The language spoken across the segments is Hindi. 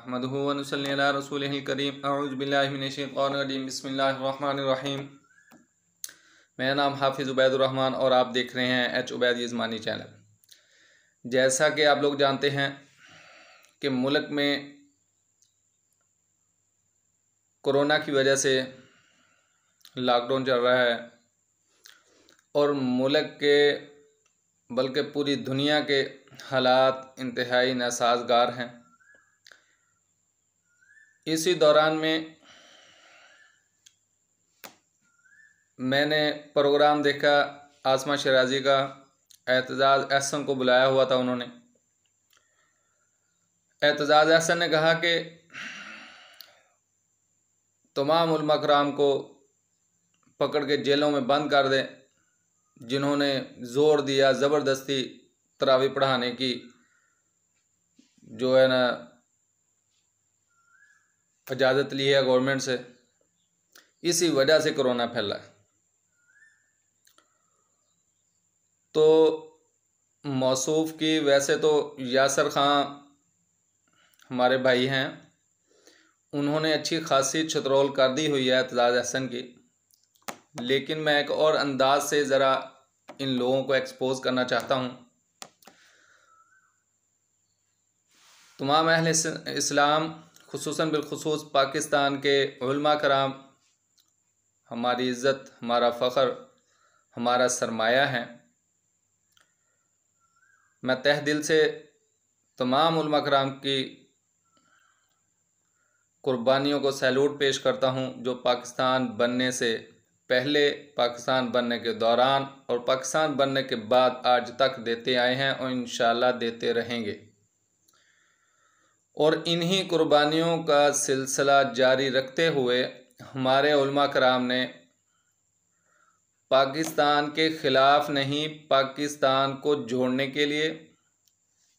अहमदुहु व नुसल्ली अला रसूलिहिल करीम। अऊज़ु बिल्लाहि मिनश शैतानिर रजीम। बिस्मिल्लाहिर रहमानिर रहीम। मेरा नाम हाफिज़ उबैदुर रहमान और आप देख रहे हैं एच उबैद यज़मानी चैनल। जैसा कि आप लोग जानते हैं कि मुल्क में कोरोना की वजह से लॉकडाउन चल रहा है और मुल्क के बल्कि पूरी दुनिया के हालात इंतहाई नासाज़गार हैं। इसी दौरान में मैंने प्रोग्राम देखा आसमा शराजी का। एतजाज़ अहसन को बुलाया हुआ था उन्होंने। एतजाज़ अहसन ने कहा कि तमाम उलमा कराम को पकड़ के जेलों में बंद कर दें जिन्होंने ज़ोर दिया ज़बरदस्ती तरावी पढ़ाने की, जो है ना, इजाज़त ली है गवर्नमेंट से। इसी वजह से कोरोना फैला है। तो मौसूफ़ की, वैसे तो यासर ख़ान हमारे भाई हैं, उन्होंने अच्छी खासी छतरोल कर दी हुई है एतजाज़ अहसन की, लेकिन मैं एक और अंदाज से ज़रा इन लोगों को एक्सपोज करना चाहता हूँ। तमाम अहले इस्लाम खुसूसन बिलखुसूस पाकिस्तान के उलमा कराम हमारी इज़्ज़त, हमारा फ़ख्र, हमारा सरमाया है। मैं तहे दिल से तमाम उलमा कराम की कुर्बानियों को सैल्यूट पेश करता हूँ, जो पाकिस्तान बनने से पहले, पाकिस्तान बनने के दौरान और पाकिस्तान बनने के बाद आज तक देते आए हैं और इंशाअल्लाह देते रहेंगे। और इन्हीं कुर्बानियों का सिलसिला जारी रखते हुए हमारे उलमा कराम ने पाकिस्तान के ख़िलाफ़ नहीं, पाकिस्तान को जोड़ने के लिए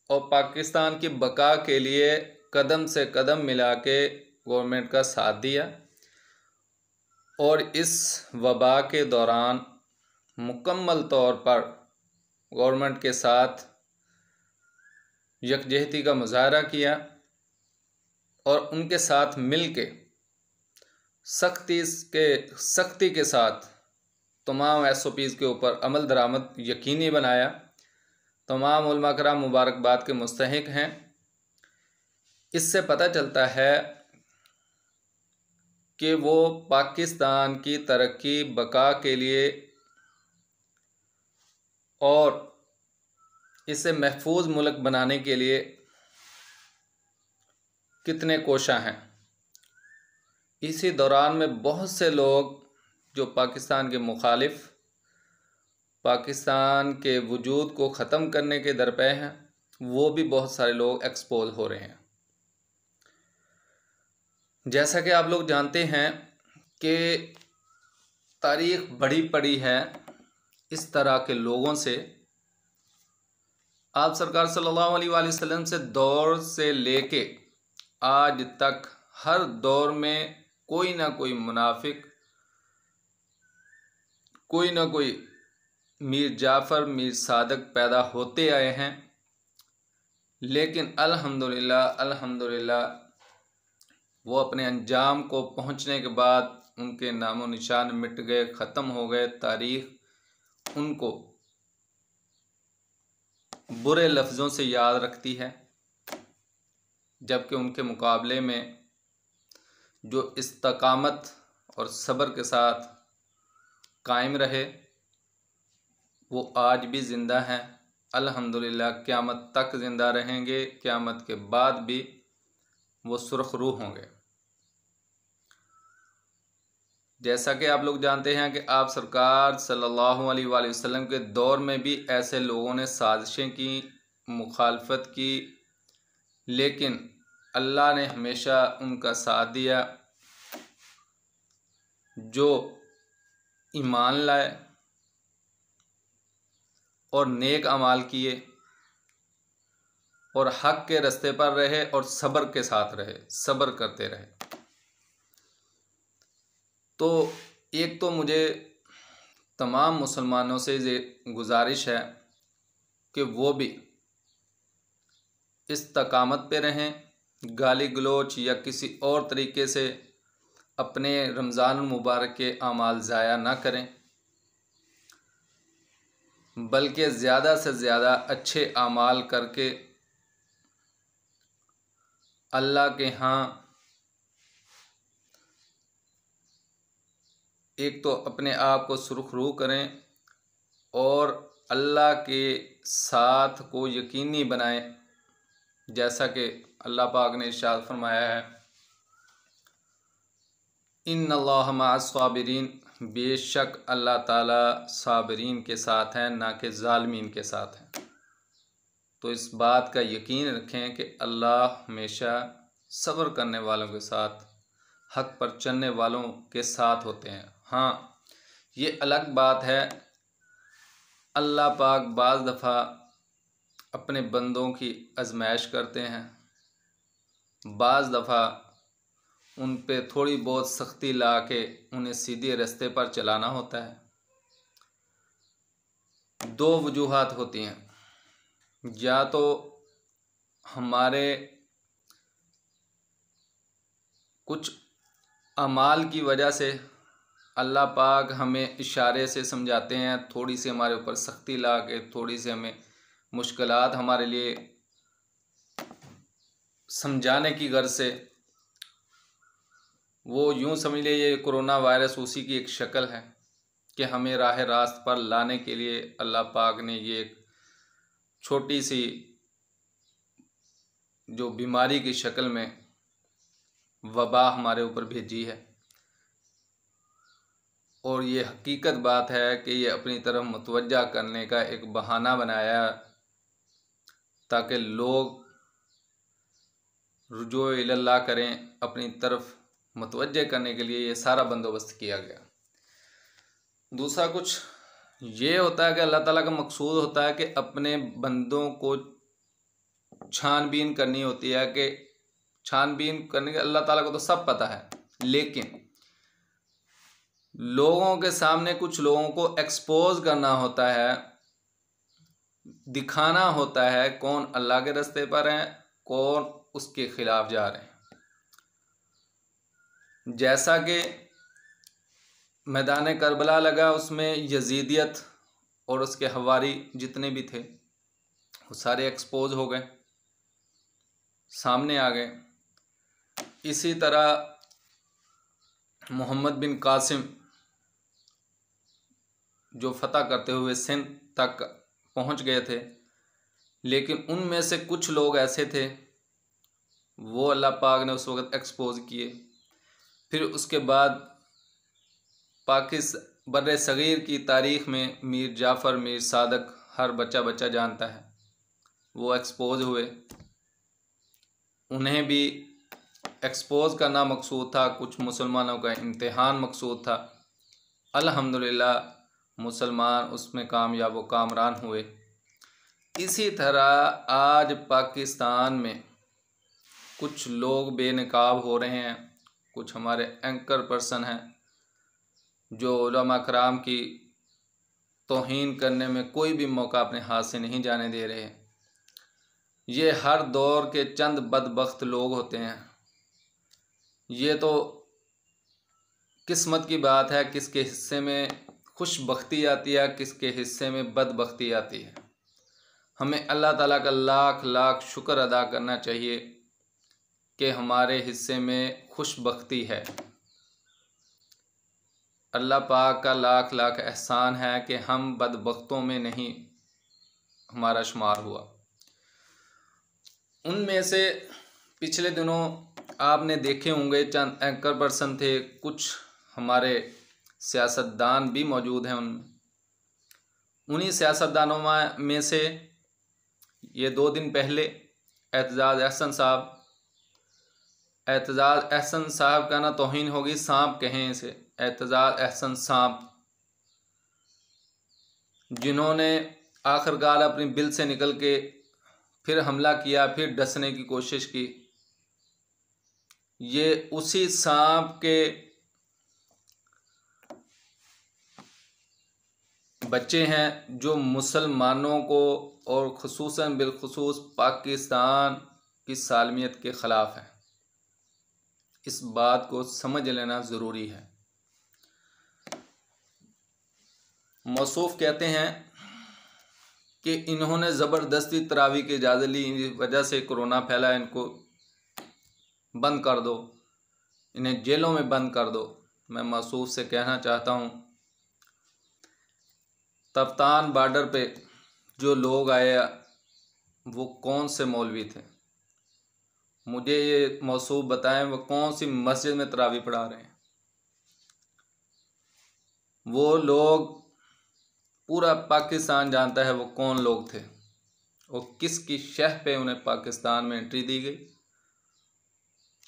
और पाकिस्तान की बका के लिए कदम से कदम मिला के गवर्नमेंट का साथ दिया और इस वबा के दौरान मुकम्मल तौर पर गवर्नमेंट के साथ यकजहती का मुजाहरा किया और उनके साथ मिल के सख्ती के साथ तमाम SOPs के ऊपर अमल दरामद यकीनी बनाया। तमाम उलमा कराम मुबारकबाद के मुस्तहिक हैं। इससे पता चलता है कि वो पाकिस्तान की तरक्की, बका के लिए और इसे महफूज मुल्क बनाने के लिए कितने कोशा हैं। इसी दौरान में बहुत से लोग जो पाकिस्तान के मुखालिफ, पाकिस्तान के वजूद को ख़त्म करने के दरपे हैं, वो भी बहुत सारे लोग एक्सपोज हो रहे हैं। जैसा कि आप लोग जानते हैं कि तारीख़ बड़ी पड़ी है इस तरह के लोगों से। आप सरकार सल्लल्लाहु अलैहि वसल्लम से दौर से लेके आज तक हर दौर में कोई ना कोई मुनाफिक, कोई ना कोई मीर जाफ़र, मीर सादक पैदा होते आए हैं, लेकिन अल्हम्दुलिल्लाह वो अपने अंजाम को पहुंचने के बाद उनके नामो निशान मिट गए, ख़त्म हो गए। तारीख़ उनको बुरे लफ्ज़ों से याद रखती है, जबकि उनके मुकाबले में जो इस्तकामत और सब्र के साथ कायम रहे वो आज भी ज़िंदा हैं। अल्हम्दुलिल्लाह क़यामत तक ज़िंदा रहेंगे, क़यामत के बाद भी वो सुर्ख़रू होंगे। जैसा कि आप लोग जानते हैं कि आप सरकार सल्लल्लाहु अलैहि वसल्लम के दौर में भी ऐसे लोगों ने साजिशें की, मुखालफत की, लेकिन अल्लाह ने हमेशा उनका साथ दिया। जो ईमान लाए और नेक अमाल किए और हक़ के रास्ते पर रहे और सब्र के साथ रहे, सब्र करते रहे। तो एक तो मुझे तमाम मुसलमानों से ये गुजारिश है कि वो भी इस्तकामत पे रहें, गाली गलोच या किसी और तरीके से अपने रमज़ान मुबारक के आमाल ज़ाया ना करें, बल्कि ज़्यादा से ज़्यादा अच्छे आमाल करके अल्लाह के यहाँ एक तो अपने आप को सुरखरू करें और अल्लाह के साथ को यकीनी बनाएं, जैसा कि अल्लाह पाक ने इरशाद फरमाया है, इन्नल्लाह मअस-साबिरीन, बेशक अल्लाह ताला साबिरीन के साथ हैं, ना कि ज़ालिमीन के साथ हैं। तो इस बात का यकीन रखें कि अल्लाह हमेशा सब्र करने वालों के साथ, हक पर चलने वालों के साथ होते हैं। हाँ, ये अलग बात है, अल्लाह पाक बाज़ दफ़ा अपने बंदों की आजमाइश करते हैं, बाज़ दफ़ा उन पे थोड़ी बहुत सख्ती ला के उन्हें सीधे रास्ते पर चलाना होता है। दो वजूहात होती हैं, या तो हमारे कुछ अमाल की वजह से अल्लाह पाक हमें इशारे से समझाते हैं, थोड़ी सी हमारे ऊपर सख्ती ला के, थोड़ी सी हमें मुश्किलात हमारे लिए समझाने की गर्ज से। वो यूँ समझ लिए ये कोरोना वायरस उसी की एक शक्ल है कि हमें राह रास्त पर लाने के लिए अल्लाह पाक ने ये एक छोटी सी जो बीमारी की शक्ल में वबा हमारे ऊपर भेजी है। और ये हकीकत बात है कि ये अपनी तरफ मुतवज्जा करने का एक बहाना बनाया ताकि लोग रुजू इल्लाह करें, अपनी तरफ मुतवज्जे करने के लिए ये सारा बंदोबस्त किया गया। दूसरा कुछ ये होता है कि अल्लाह ताला का मकसूद होता है कि अपने बंदों को छानबीन करनी होती है, कि छानबीन करने के अल्लाह ताला को तो सब पता है, लेकिन लोगों के सामने कुछ लोगों को एक्सपोज करना होता है, दिखाना होता है कौन अल्लाह के रास्ते पर हैं, कौन उसके खिलाफ जा रहे हैं। जैसा कि मैदान करबला लगा, उसमें यजीदियत और उसके हवारी जितने भी थे वो सारे एक्सपोज हो गए, सामने आ गए। इसी तरह मोहम्मद बिन कासिम जो फतह करते हुए सिंध तक पहुंच गए थे, लेकिन उनमें से कुछ लोग ऐसे थे वो अल्लाह पाक ने उस वक़्त एक्सपोज किए। फिर उसके बाद पाकिस्तान बर्रे सग़ीर की तारीख़ में मीर जाफ़र, मीर सादक, हर बच्चा बच्चा जानता है, वो एक्सपोज हुए। उन्हें भी एक्सपोज करना मकसूद था, कुछ मुसलमानों का इम्तिहान मकसूद था। अल्हम्दुलिल्लाह मुसलमान उसमें कामयाब व कामरान हुए। इसी तरह आज पाकिस्तान में कुछ लोग बेनकाब हो रहे हैं, कुछ हमारे एंकर पर्सन हैं जो उलमा कराम की तौहीन करने में कोई भी मौका अपने हाथ से नहीं जाने दे रहे। ये हर दौर के चंद बदबख्त लोग होते हैं। ये तो किस्मत की बात है, किसके हिस्से में खुशबख्ती आती है, किसके हिस्से में बदबख्ती आती है। हमें अल्लाह ताला का लाख लाख शुक्र अदा करना चाहिए कि हमारे हिस्से में खुशबख्ती है। अल्लाह पाक का लाख लाख एहसान है कि हम बदबख्तों में नहीं हमारा शुमार हुआ। उनमें से पिछले दिनों आपने देखे होंगे चंद एंकर पर्सन थे, कुछ हमारे सियासतदान भी मौजूद हैं उनमें। उन्हीं सियासतदानों में से ये 2 दिन पहले एतजाज़ अहसन साहब का ना तौहीन होगी, सांप कहें इसे, एतजाज़ अहसन सांप, जिन्होंने आखिरकार अपनी बिल से निकल के फिर हमला किया, फिर डसने की कोशिश की। ये उसी सांप के बच्चे हैं जो मुसलमानों को और खुसूसन बिलखुसूस पाकिस्तान की सालमियत के ख़िलाफ़ है। इस बात को समझ लेना ज़रूरी है। मौसूफ़ कहते हैं कि इन्होंने ज़बरदस्ती तरावी की इजाज़त ली, इस वजह से कोरोना फैला, इनको बंद कर दो, इन्हें जेलों में बंद कर दो। मैं मौसूफ़ से कहना चाहता हूँ, तफ्तान बॉर्डर पे जो लोग आए वो कौन से मौलवी थे? मुझे ये मौसूफ़ बताएं, वो कौन सी मस्जिद में तरावी पढ़ा रहे हैं? वो लोग पूरा पाकिस्तान जानता है वो कौन लोग थे और किसकी शह पे उन्हें पाकिस्तान में एंट्री दी गई।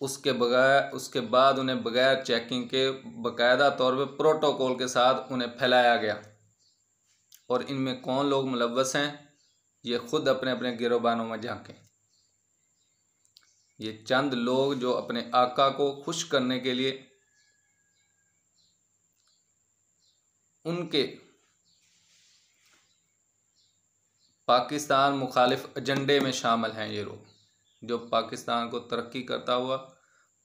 उसके बाद उन्हें बगैर चेकिंग के बाकायदा तौर पे प्रोटोकॉल के साथ उन्हें फैलाया गया। और इनमें कौन लोग मुलव्वस हैं, ये खुद अपने अपने गिरोबानों में झांकें। ये चंद लोग जो अपने आका को खुश करने के लिए उनके पाकिस्तान मुखालिफ एजेंडे में शामिल हैं, ये लोग जो पाकिस्तान को तरक्की करता हुआ,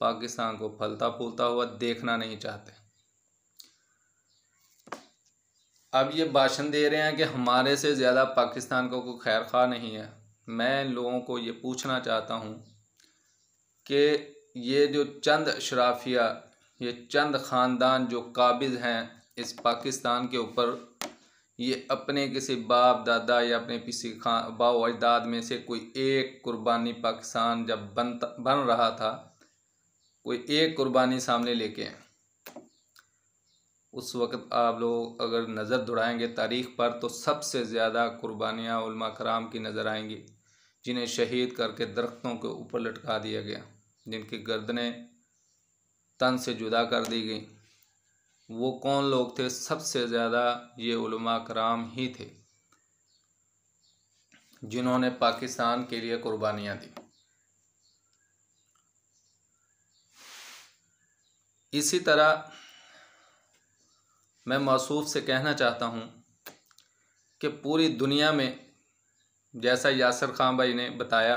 पाकिस्तान को फलता फूलता हुआ देखना नहीं चाहते। अब ये भाषण दे रहे हैं कि हमारे से ज़्यादा पाकिस्तान को कोई खैर खा नहीं है। मैं लोगों को ये पूछना चाहता हूँ कि ये जो चंद अशराफिया, ये चंद ख़ानदान जो काबिज़ हैं इस पाकिस्तान के ऊपर, ये अपने किसी बाप दादा या अपने किसी बाओ अजदाद में से कोई एक कुर्बानी पाकिस्तान जब बन रहा था, कोई एक कुर्बानी सामने लेके आए। उस वक़्त आप लोग अगर नज़र दौड़ाएंगे तारीख़ पर तो सबसे ज़्यादा कुर्बानियाँ उलमा कराम की नज़र आएंगी, जिन्हें शहीद करके दरख्तों के ऊपर लटका दिया गया, जिनकी गर्दनें तन से जुदा कर दी गई। वो कौन लोग थे? सबसे ज़्यादा ये उलमा कराम ही थे जिन्होंने पाकिस्तान के लिए कुर्बानियाँ दी। इसी तरह मैं मौसूफ़ से कहना चाहता हूँ कि पूरी दुनिया में, जैसा यासर खान भाई ने बताया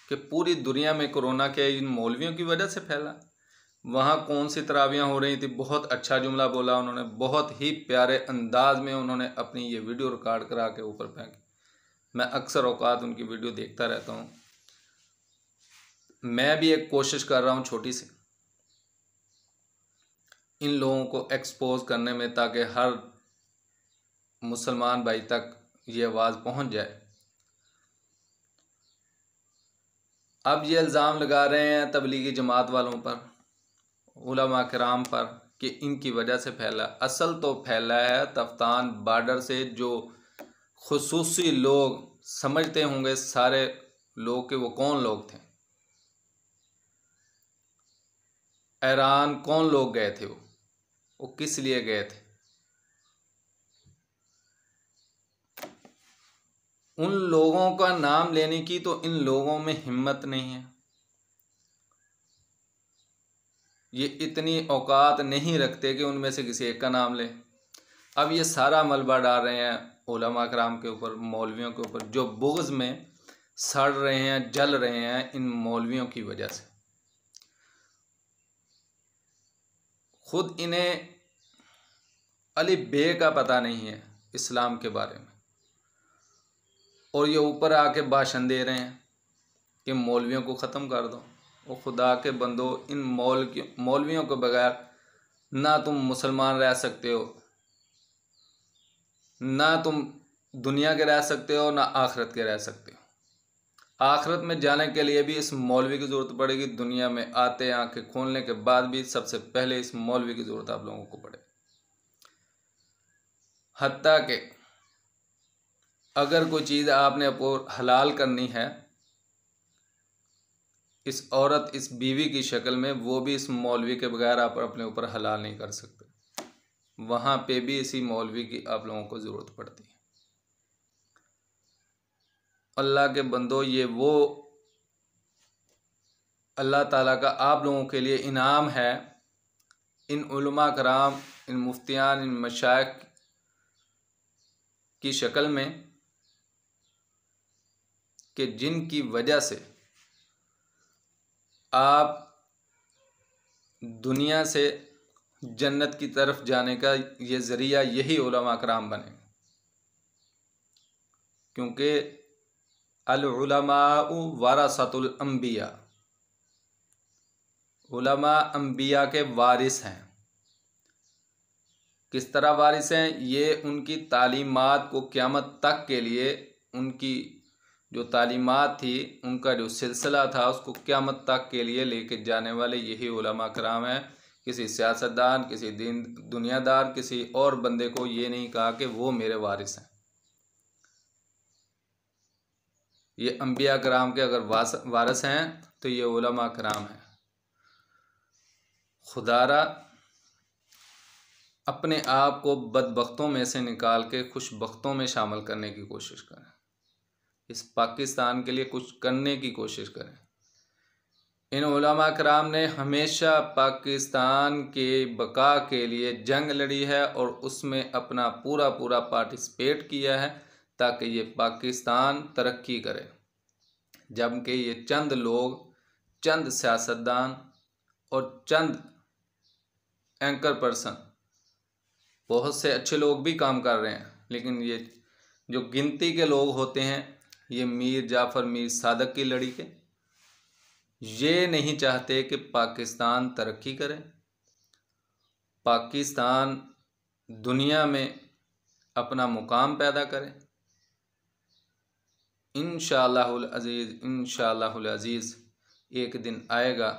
कि पूरी दुनिया में कोरोना के इन मौलवियों की वजह से फैला। वहाँ कौन सी तरावियाँ हो रही थी? बहुत अच्छा जुमला बोला उन्होंने, बहुत ही प्यारे अंदाज में उन्होंने अपनी ये वीडियो रिकॉर्ड करा के ऊपर फेंकी। मैं अक्सर औकात उनकी वीडियो देखता रहता हूँ। मैं भी एक कोशिश कर रहा हूँ छोटी सी, इन लोगों को एक्सपोज करने में, ताकि हर मुसलमान भाई तक ये आवाज़ पहुँच जाए। अब ये इल्ज़ाम लगा रहे हैं तबलीगी जमात वालों पर, उलमा किराम पर, कि इनकी वजह से फैला। असल तो फैला है तफ्तान बॉर्डर से, जो खुसूसी लोग समझते होंगे सारे लोग कि वो कौन लोग थे। ईरान कौन लोग गए थे? वो किस लिए गए थे? उन लोगों का नाम लेने की तो इन लोगों में हिम्मत नहीं है, ये इतनी औकात नहीं रखते कि उनमें से किसी एक का नाम ले। अब ये सारा मलबा डाल रहे हैं उलमा कराम के ऊपर, मौलवियों के ऊपर, जो बुग़्ज़ में सड़ रहे हैं, जल रहे हैं इन मौलवियों की वजह से। खुद इन्हें अली बे का पता नहीं है इस्लाम के बारे में, और ये ऊपर आके भाषण दे रहे हैं कि मौलवियों को ख़त्म कर दो। वो खुदा के बंदो, इन मौलवियों के बगैर ना तुम मुसलमान रह सकते हो, ना तुम दुनिया के रह सकते हो, ना आखिरत के रह सकते हो। आखिरत में जाने के लिए भी इस मौलवी की ज़रूरत पड़ेगी। दुनिया में आते आंखें खोलने के बाद भी सबसे पहले इस मौलवी की ज़रूरत आप लोगों को पड़े। हत्ता कि अगर कोई चीज़ आपने हलाल करनी है इस औरत, इस बीवी की शक्ल में, वो भी इस मौलवी के बगैर आप अपने ऊपर हलाल नहीं कर सकते। वहाँ पे भी इसी मौलवी की आप लोगों को ज़रूरत पड़ती है। अल्लाह के बंदो, ये वो अल्लाह ताला का आप लोगों के लिए इनाम है, इन उलमा कराम, इन मुफ्तियान, इन मशाइख की शक्ल में, कि जिनकी वजह से आप दुनिया से जन्नत की तरफ जाने का ये ज़रिया यही उलमा कराम बने, क्योंकि अल उलमाउ वरसतुल अंबिया, उलमा अंबिया के वारिस हैं। किस तरह वारिस हैं? ये उनकी तालीमात को क़यामत तक के लिए, उनकी जो तालीमात थी, उनका जो सिलसिला था, उसको क़यामत तक के लिए लेके जाने वाले यही उलमा कराम हैं। किसी सियासतदान, किसी दुनियादार, किसी और बंदे को ये नहीं कहा कि वो मेरे वारिस हैं। ये अंबिया कराम के अगर वारिस हैं तो ये उलमा कराम हैं। खुदारा अपने आप को बदबख्तों में से निकाल के खुशबख्तों में शामिल करने की कोशिश करें। इस पाकिस्तान के लिए कुछ करने की कोशिश करें। इन उलमा कराम ने हमेशा पाकिस्तान के बका के लिए जंग लड़ी है और उसमें अपना पूरा पूरा पार्टिसिपेट किया है ताकि ये पाकिस्तान तरक्की करे। जबकि ये चंद लोग, चंद सियासतदान और चंद एंकर पर्सन, बहुत से अच्छे लोग भी काम कर रहे हैं, लेकिन ये जो गिनती के लोग होते हैं, ये मीर जाफ़र, मीर सादक की लड़ी के, ये नहीं चाहते कि पाकिस्तान तरक्की करे, पाकिस्तान दुनिया में अपना मुकाम पैदा करे। इंशाअल्लाहुल अज़ीज़, इंशाअल्लाहुल अज़ीज़ एक दिन आएगा,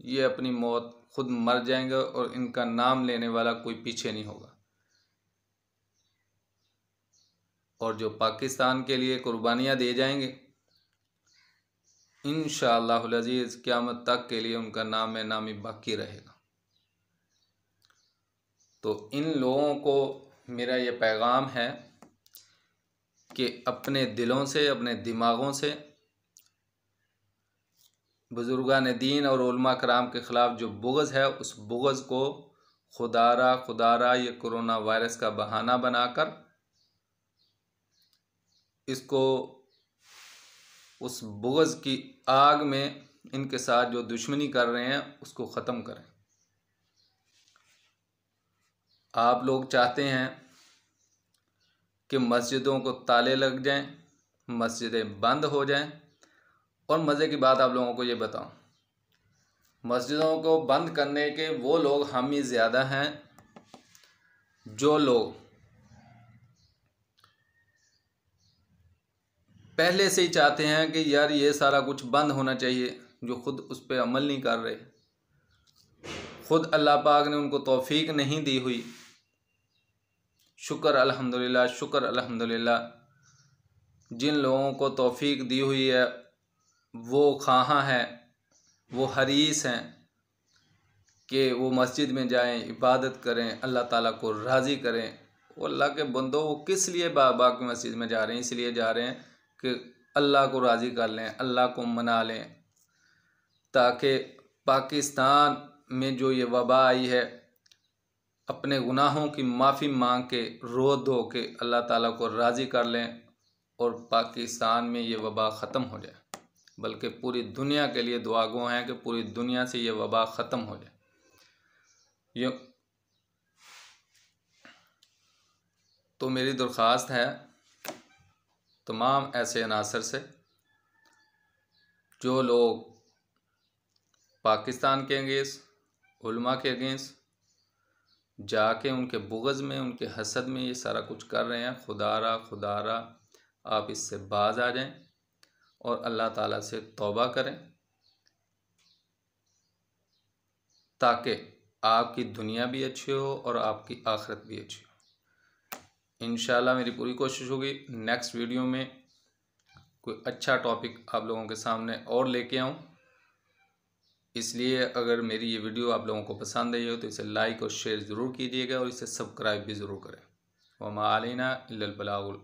ये अपनी मौत खुद मर जाएंगे और इनका नाम लेने वाला कोई पीछे नहीं होगा। और जो पाकिस्तान के लिए कुर्बानियाँ दे जाएंगे, इंशाअल्लाहुल अज़ीज़ क़यामत तक के लिए उनका नाम नामी बाकी रहेगा। तो इन लोगों को मेरा ये पैगाम है कि अपने दिलों से, अपने दिमागों से बुज़ुर्गान दीन और उलमा कराम के ख़िलाफ़ जो बुग़्ज़ है, उस बुग़्ज़ को खुदारा ये कोरोना वायरस का बहाना बनाकर इसको, उस बुग़्ज़ की आग में इनके साथ जो दुश्मनी कर रहे हैं उसको ख़त्म करें। आप लोग चाहते हैं कि मस्जिदों को ताले लग जाएं, मस्जिदें बंद हो जाएं, और मज़े की बात आप लोगों को ये बताऊं, मस्जिदों को बंद करने के वो लोग हामी ज़्यादा हैं जो लोग पहले से ही चाहते हैं कि यार ये सारा कुछ बंद होना चाहिए, जो खुद उस पर अमल नहीं कर रहे। खुद अल्लाह पाक ने उनको तौफीक नहीं दी हुई। शुक्र अल्हम्दुलिल्लाह, शुक्र अल्हम्दुलिल्लाह, जिन लोगों को तौफीक दी हुई है वो ख़्वाहां हैं, वो हरीस हैं कि वो मस्जिद में जाएं, इबादत करें, अल्लाह ताला को राज़ी करें। वो अल्लाह के बंदों, वो किस लिए बाकी मस्जिद में जा रहे हैं? इसलिए जा रहे हैं कि अल्लाह को राज़ी कर लें, अल्लाह को मना लें, ताकि पाकिस्तान में जो ये वबा आई है, अपने गुनाहों की माफ़ी मांग के, रो धो के अल्लाह ताला को राज़ी कर लें और पाकिस्तान में ये वबा ख़त्म हो जाए। बल्कि पूरी दुनिया के लिए दुआगो हैं कि पूरी दुनिया से ये वबा ख़त्म हो जाए। ये तो मेरी दरख्वास्त है तमाम ऐसे अनासर से जो लोग पाकिस्तान के अगेंस्ट, उलमा के अगेंस्ट जाके उनके बुग़्ज़ में, उनके हसद में ये सारा कुछ कर रहे हैं, खुदारा आप इससे बाज आ जाएं और अल्लाह ताला से तौबा करें, ताकि आपकी दुनिया भी अच्छी हो और आपकी आखिरत भी अच्छी हो। इंशाल्लाह मेरी पूरी कोशिश होगी नेक्स्ट वीडियो में कोई अच्छा टॉपिक आप लोगों के सामने और लेके आऊँ। इसलिए अगर मेरी ये वीडियो आप लोगों को पसंद आई हो तो इसे लाइक और शेयर ज़रूर कीजिएगा और इसे सब्सक्राइब भी ज़रूर करें। वमा अलैना इल्लल बलागुल।